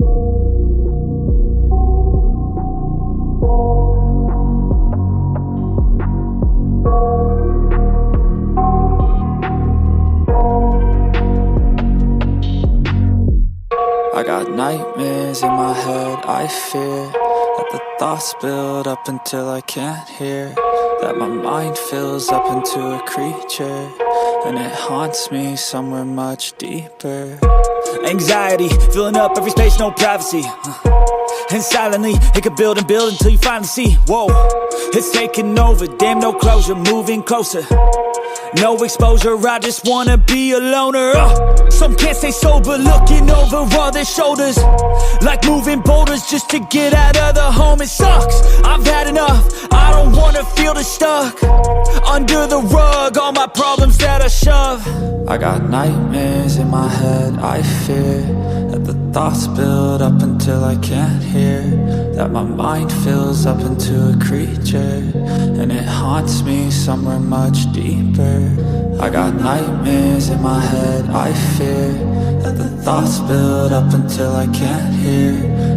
I got nightmares in my head, I fear that the thoughts build up until I can't hear, that my mind fills up into a creature, and it haunts me somewhere much deeper. Anxiety, filling up every space, no privacy, and silently, it could build and build until you finally see, whoa, it's taking over, damn no closure, moving closer. No exposure, I just wanna be a loner. Some can't stay sober, looking over all their shoulders, like moving boulders just to get out of the home. It sucks, I've had enough, I don't wanna feel the stuck under the rug, all my problems that I shove. I got nightmares in my head, I fear that the thoughts build up until I can't hear, that my mind fills up into a creature, and it haunts me somewhere much deeper. I got nightmares in my head, I fear that the thoughts build up until I can't hear,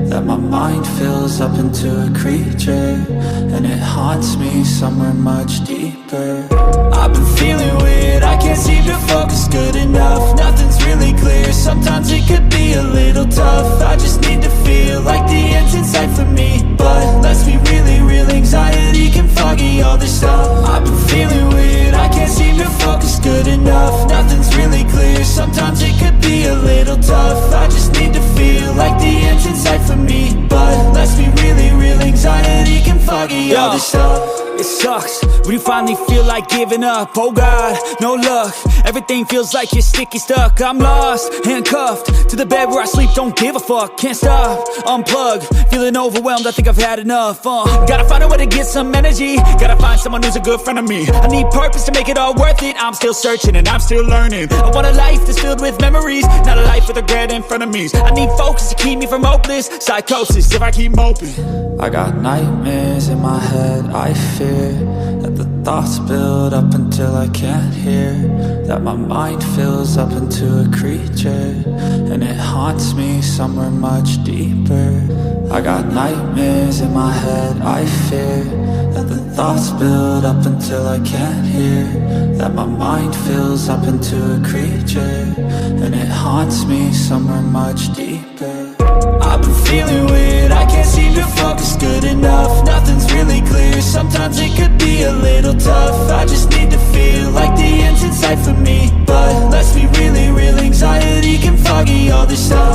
that my mind fills up into a creature, and it haunts me somewhere much deeper. I've been feeling weird, I can't seem to focus good enough, nothing's really clear, sometimes it could be a little tough. I just need to feel like the end's in sight for me, but let's be really real, anxiety can foggy all this stuff. I've been feeling weird, I can't seem to focus good enough, nothing's really clear, sometimes it could be a little tough. I just need to feel like the end's in sight for me, but let's be really real, anxiety can foggy all this stuff. It sucks when you finally feel like giving up. Oh God, no luck, everything feels like you're sticky stuck. I'm lost, handcuffed to the bed where I sleep, don't give a fuck. Can't stop, unplug, feeling overwhelmed, I think I've had enough. Gotta find a way to get some energy, gotta find someone who's a good friend of me. I need purpose to make it all worth it, I'm still searching and I'm still learning. I want a life that's filled with memories, not a life with regret and frenemies. I need focus to keep me from hopeless psychosis if I keep moping. I got nightmares in my head, I fear that the thoughts build up until I can't hear, that my mind fills up into a creature, and it haunts me somewhere much deeper. I got nightmares in my head, I fear that the thoughts build up until I can't hear, that my mind fills up into a creature, and it haunts me somewhere much deeper. I've been feeling weird, I can't seem to focus good enough, nothing's really clear, sometimes it could be a little tough. I just need to feel like the end's in sight for me, but let's be really real, anxiety can foggy all this stuff.